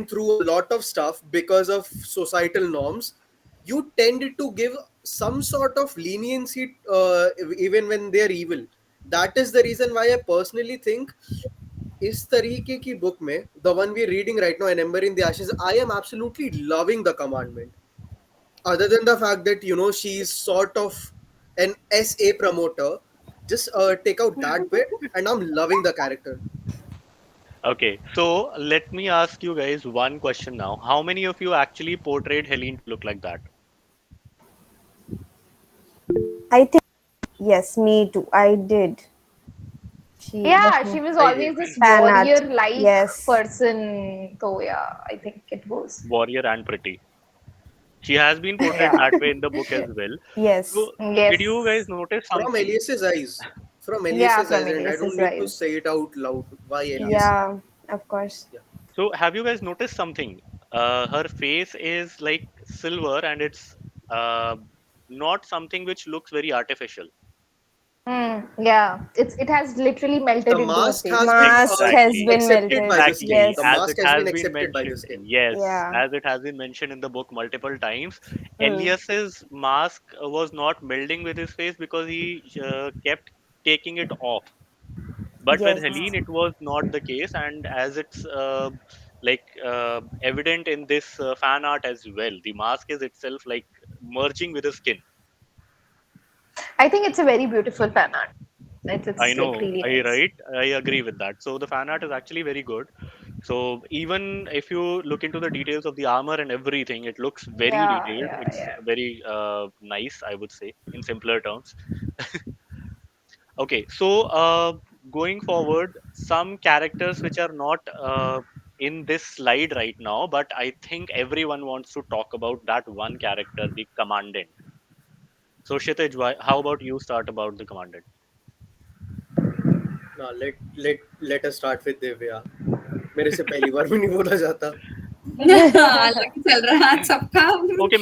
through a lot of stuff because of societal norms, you tend to give some sort of leniency, even when they're evil. That is the reason why I personally think इस तरीके की book में, the one we're reading right now, An Ember in the Ashes, I am absolutely loving the commandment. Other than the fact that she's sort of an SA promoter, just take out that bit, and I'm loving the character. okay, so let me ask you guys one question now. How many of you actually portrayed Helene to look like that? I think yes, me too. I did. The Yeah, she was I did. always this fan art. warrior like Yes, person, so yeah, I think it goes. Warrior and pretty. She has been portrayed yeah, that way in the book as well. yes, So, did you guys Yes. notice From something? Elias's eyes. From Yeah, Elias's from eyes, and I don't Elias's need to rise. say it out loud. Why Elias? yeah, of course. Yeah. So, have you guys noticed something? Her face is like silver, and it's uh, not something which looks very artificial. Yeah, it has literally The melted into her mask face. has been Mask has Exactly. been accepted by melted. the skin. Exactly, The Yes, as mask it has been has been accepted by the mentioned. skin. Yes, yeah. as it has been mentioned in the book multiple times, Mm. Elias's mask was not melding with his face because he kept taking it off. But with Yes, Helene, it was not the case, and as it's evident in this fan art as well, the mask is itself like merging with the skin. I think it's a very beautiful fan art. I It's like know, really I nice. right, I agree with that. So the fan art is actually very good. So even if you look into the details of the armor and everything, it looks very Yeah, detailed. yeah, It's yeah. very nice, I would say, in simpler terms. Okay, so going forward, some characters which are not in this slide right now, but I think everyone wants to talk about that one character, the commandant. So Kshitij, how about you start about the commandant? Now let us start with Divya. मेरे से पहली बार भी नहीं बोला जाता. अलग ही चल रहा है आज सबका. Okay,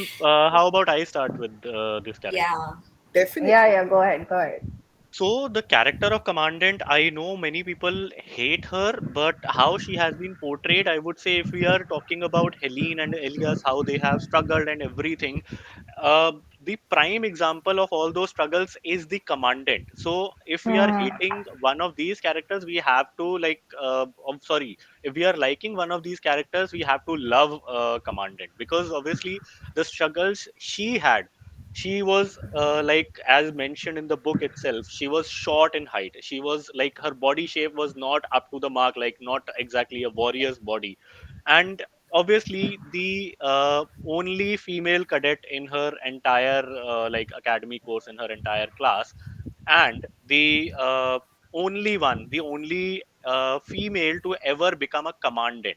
how about I start with this character? Yeah. Yeah, Definitely. yeah, go ahead, go ahead. So the character of Commandant, I know many people hate her, but how she has been portrayed, I would say, if we are talking about Helene and Elias, how they have struggled and everything, the prime example of all those struggles is the Commandant. So if we are hating one of these characters, we have to I'm sorry, if we are liking one of these characters, we have to love Commandant, because obviously the struggles she had, she was as mentioned in the book itself, she was short in height, she was like her body shape was not up to the mark, like not exactly a warrior's body, and obviously the only female cadet in her entire academy course, in her entire class, and the only female to ever become a commandant.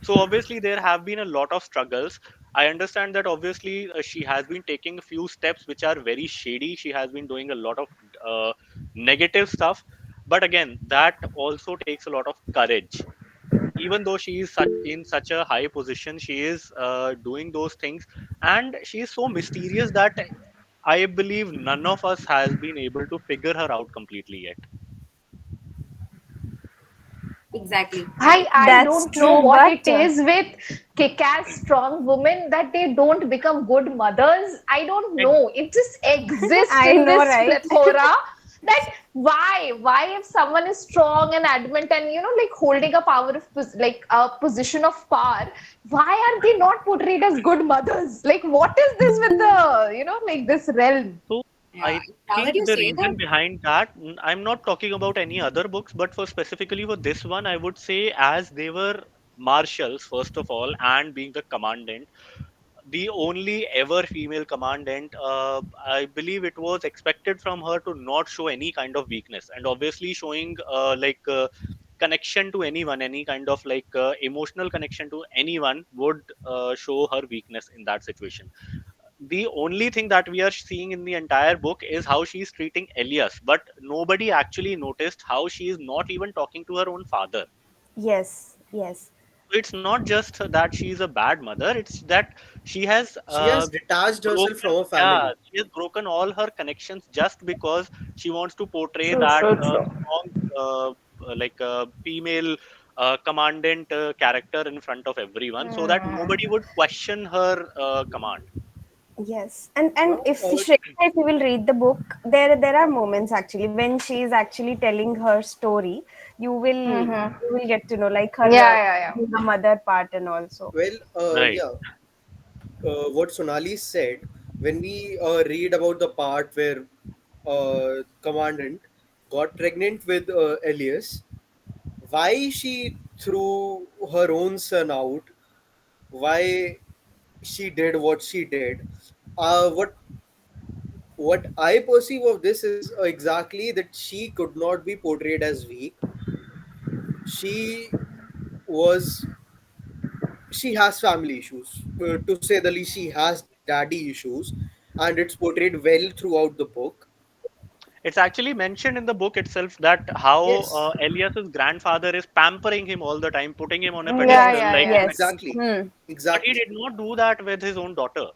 So obviously there have been a lot of struggles. I understand that obviously she has been taking a few steps which are very shady. She has been doing a lot of uh, negative stuff, but again, that also takes a lot of courage. Even though she is in such a high position, she is doing those things, and she is so mysterious that I believe none of us has been able to figure her out completely yet. Exactly. I That's don't know true, what but it is with kick-ass strong women that they don't become good mothers. I don't And know. It just exists I in know, this right? plethora that why if someone is strong and adamant and like holding a power of like a position of power, why are they not portrayed as good mothers? Like what is this with the like this realm? so Yeah. I Now that think you the say reason that, behind that, I'm not talking about any other books, but for specifically for this one, I would say as they were marshals, first of all, and being the commandant, the only ever female commandant, I believe it was expected from her to not show any kind of weakness, and obviously showing connection to anyone, any kind of emotional connection to anyone would show her weakness in that situation. The only thing that we are seeing in the entire book is how she's treating Elias, but nobody actually noticed how she is not even talking to her own father. Yes, yes. So it's not just that she is a bad mother, it's that she has She has detached herself broken, from her yeah, family. she has broken all her connections just because she wants to portray True, that true, true. strong female commandant character in front of everyone, so that nobody would question her command. Yes, and Now, if Shreya, if you will read the book, there are moments actually when she is actually telling her story. Mm-hmm. You will get to know like her Yeah, yeah, yeah. being a mother part and also. well, Right. yeah, what Sonali said, when we read about the part where Commandant got pregnant with Elias, why she threw her own son out, why she did what she did. What I perceive of this is exactly that she could not be portrayed as weak. She was she has family issues. To say the least, she has daddy issues, and it's portrayed well throughout the book. It's actually mentioned in the book itself that how Yes, Elias's grandfather is pampering him all the time, putting him on a Yeah, pedestal, yes, yeah, like yeah. Yes. exactly, but he exactly. did not do that with his own daughter.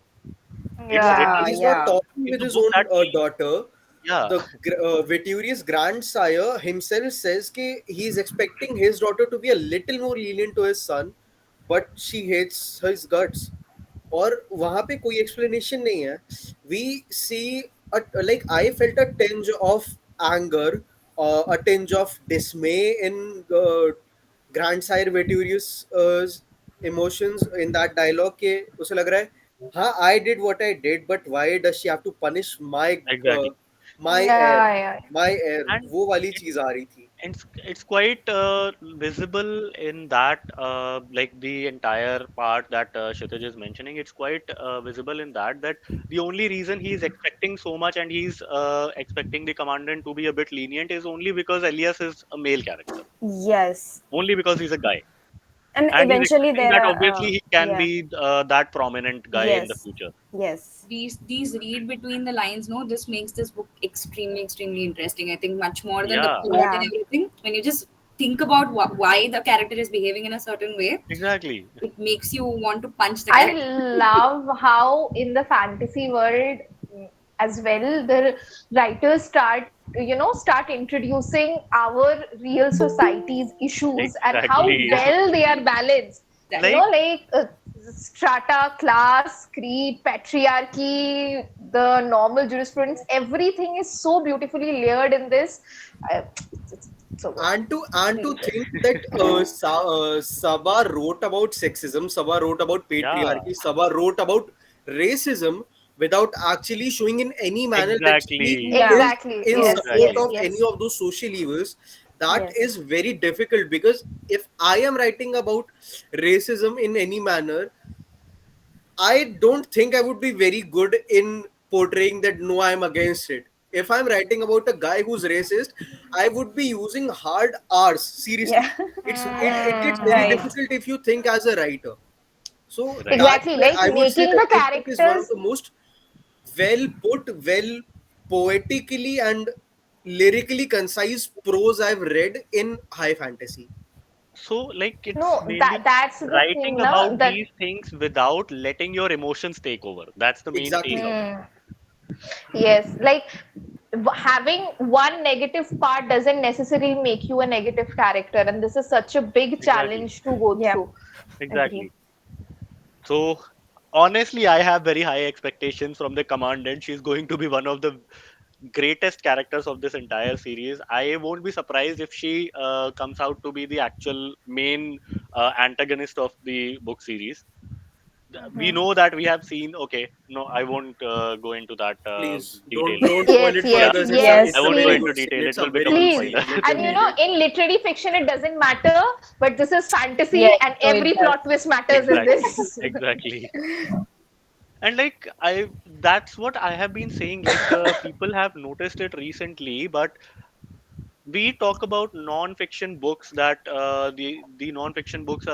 It's Yeah. Yeah, written He's not yeah. talking in with the his book own that daughter. yeah, The Viturious grandsire himself says that he's expecting his daughter to be a little more lenient to his son, but she hates his guts. और वहां पे कोई explanation नहीं है. We see like I felt a tinge of anger, a tinge of dismay in grandsire Viturious emotions in that dialogue के उसे लग रहा है हाँ I did what I did but why does she have to punish exactly. my heir, Yeah, yeah. my heir, And वो वाली it, चीज आ रही थी. it's quite visible in that like the entire part that Kshitij is mentioning. It's quite visible in that the only reason he's expecting so much and he's expecting the commandant to be a bit lenient is only because Elias is a male character, Yes. only because he's a guy, And and he's eventually expecting there that are obviously he can yeah. be that prominent guy in the Yes. future. Yes. these read between the lines, no, this makes this book extremely interesting. I think much more than the Yeah, plot and Yeah. everything. When you just think about why the character is behaving in a certain way, exactly. it makes you want to punch the I character. love how in the fantasy world as well the writers start introducing our real society's issues and how Exactly. well they are balanced. Exactly. Like Like strata, class, creed, patriarchy, the normal jurisprudence, everything is so beautifully layered in this. It's so good. And to Read it. think that Sabaa wrote about sexism, Sabaa wrote about yeah, patriarchy, Sabaa wrote about racism without actually showing in any manner that she exactly, is Exactly. in Yes, support exactly. yes, of any yes. of those social evils. That Yes. is very difficult because if I am writing about racism in any manner, I don't think I would be very good in portraying that no, I am against it. if I'm writing about a guy who's racist, I would be using hard R's. Seriously, Yeah. it gets very Right. difficult if you think as a writer. So Right. that's Exactly. why Like I would say making that the this book is one of characters. the most well put, well poetically and lyrically concise prose I've read in high fantasy. So, like, it's No, mainly that's the writing thing, na. about That these things without letting your emotions take over. That's the main aim Exactly. of it. Hmm. Yes, like having one negative part doesn't necessarily make you a negative character, and this is such a big Exactly. challenge to go Yep. through. Agree. Exactly. So, honestly, I have very high expectations from the Commandant. She's going to be one of the greatest characters of this entire series. I won't be surprised if she comes out to be the actual main antagonist of the book series. We know that we have seen. Okay, no, I won't go into that Please detail. don't spoil Yes, it for Yeah, yes, others. Yes, I yes, won't go It's a into please, good scene. detail. It It's a will very become a good please. scene. spoiler. Let And them you read know, it. in literary fiction, it doesn't matter, but this is fantasy, Yes. and So it every does. plot twist matters in Exactly. this. Exactly. And like that's what I have been saying. Like people have noticed it recently, but we talk about non-fiction books that the non-fiction books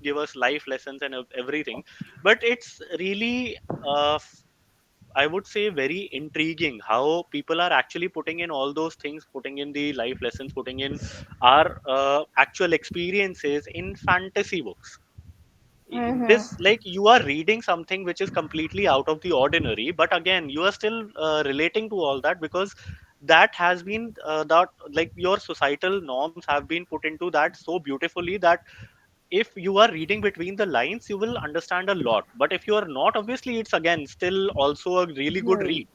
give us life lessons and everything, but it's really I would say very intriguing how people are actually putting in all those things, putting in the life lessons, putting in our actual experiences in fantasy books. This, Mm-hmm. like, you are reading something which is completely out of the ordinary, but again you are still relating to all that because that has been that, like, your societal norms have been put into that so beautifully that if you are reading between the lines you will understand a lot, but if you are not, obviously it's again still also a really good Hmm. read.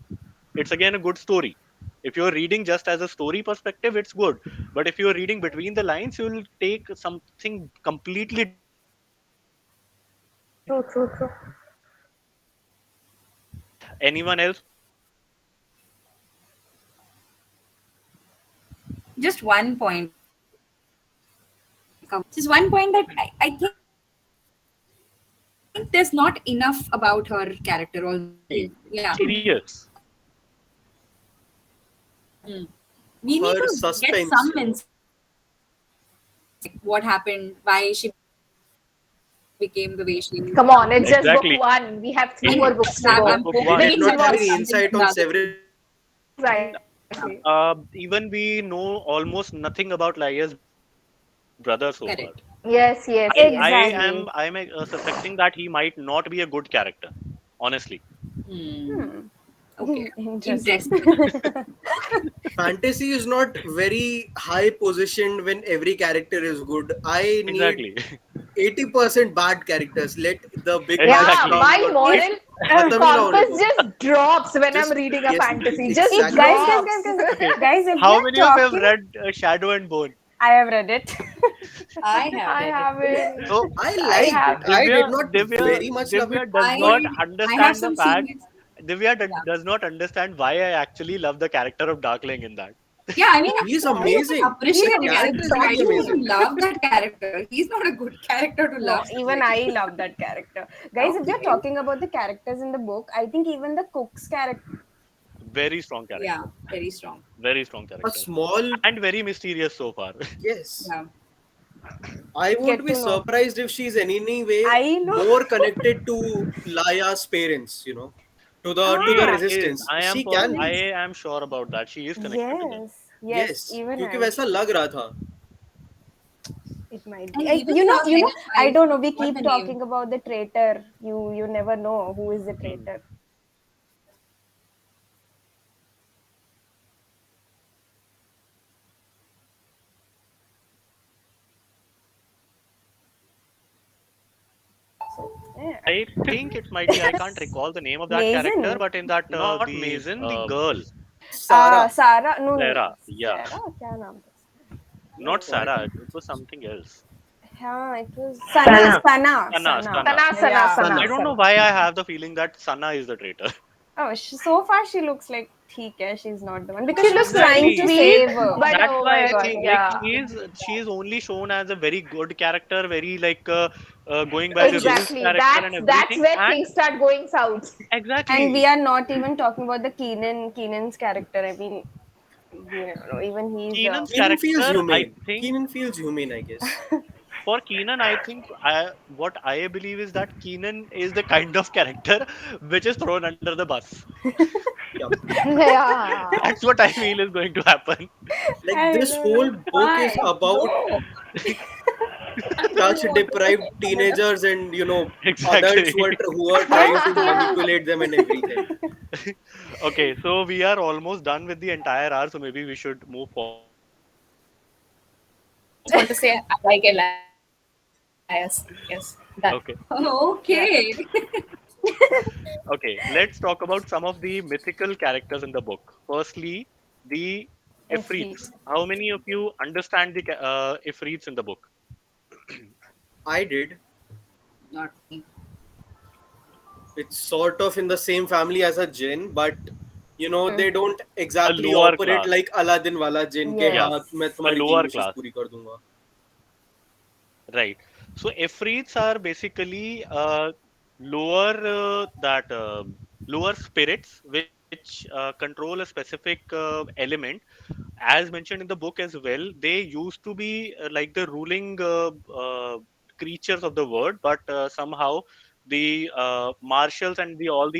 It's again a good story. If you're reading just as a story perspective, it's good, but if you're reading between the lines, you will take something completely different out of it. True, true, true. Anyone else want to add anything to this? Just one point. Just one point that I think there's not enough about her character also. Yeah. Exactly. Mysterious. We need Her to get some suspense, insight into her character. Like what happened, why she became the way she is, Come something. on, it's just book one. We have three more Exactly. books to I go. know. It's I'm just book hoping we one. did we not get have Exactly. any something insight from the on other several two. characters. Even we know almost nothing about Laia's brother so far. Correct. Yes, yes, I yes. am Exactly. suspecting that he might not be a good character. Honestly, Hmm. Hmm. Okay. Interesting. Interesting. Fantasy is not very high positioned when every character is good. I need exactly, 80% bad characters. Let the big bads Yeah, exactly. come my और If कुछ moral खत्म ही ना होने compass दो. just drops when I'm Just reading a yes, fantasy. Just If exactly. drops. okay, guys, if we how are many of you have talking, read Shadow and Bone? I have read it. I have I read it. haven't. So I I liked it. have. I Divya, did not Divya, very much love it. Divya does not I I have understand the some fact. seniors. Divya Yeah. does not understand why I actually love the character of Darkling in that. Yeah, I mean, He is how you can amazing. He The appreciate a character character, is but why really do you amazing. even love that character? He's not a good character to love. No, even I love that character. Guys, if you're Okay. talking about the characters in the book, I think even the cook's character. Very strong Yeah, character. very strong. Very strong A character. small And very mysterious so far. yes. Yeah. I won't Get be to know. surprised if she's in any way I know. more connected to Laia's parents, to the She Ah, is. resistance. She can I be. am sure about that. She is connected to them. yes, yes, Yes, even क्योंकि I. वैसा लग रहा था. It might be. And even You know, her you know. head, I I don't know. We forgot keep the name. talking about the traitor. You never know who is the Hmm. traitor. So yeah. I think it might be. I can't recall the name of that character, Mason. but in that, not Mason, the girl, Sarah. Sarah. No, no, no. Sarah. Yeah, Sarah. क्या नाम था? not What? Sarah. It was something else. हाँ, it was Sana. Sana. Sana. Sana. Sana. Sana, sana, Yeah. sana, I Sana. don't know sana. why I have the feeling that Sana is the traitor. Oh, so far she looks like ठीक है, she's not the one because She she was looks very trying to Exactly. sweet, save her. but That's oh why my I god, think like yeah. she is only shown as a very good character, very like going by the rules Exactly. character and That's everything. where And things start going south. And we exactly, are not even talking about the Keenan's character. I mean, you know, even he's Keenan's Keenan feels character, I humane. think Keenan feels humane, I guess. for Keenan, I think what I believe is that Keenan is the kind of character which is thrown under the bus. Yeah. Yeah. That's what I feel is going to happen. Like I this don't know whole book is why. about No. I don't touch want to deprived think about it. teenagers and adults Exactly. who are But trying to Keenan, manipulate them and everything. Okay, so we are almost done with the entire hour, so maybe we should move forward. Just want to say I like Elias. Yes, done. Okay. Yeah. yeah. Okay. Okay, let's talk about some of the mythical characters in the book. Firstly, the Ifrit. Ifrits. How many of you understand the Ifrits in the book? I did. Not me. It's sort of in the same family as a jinn, but they don't A exactly lower operate class. like Aladdin wala jinn ke Yeah, haan Yes. मैं a तुम्हारी तीन lower wishes class. पूरी कर दूंगा. Right. So Ifrits are basically lower lower spirits which control a specific element. As mentioned in the book as well, they used to be like the ruling creatures of the world, but somehow the marshals and the all the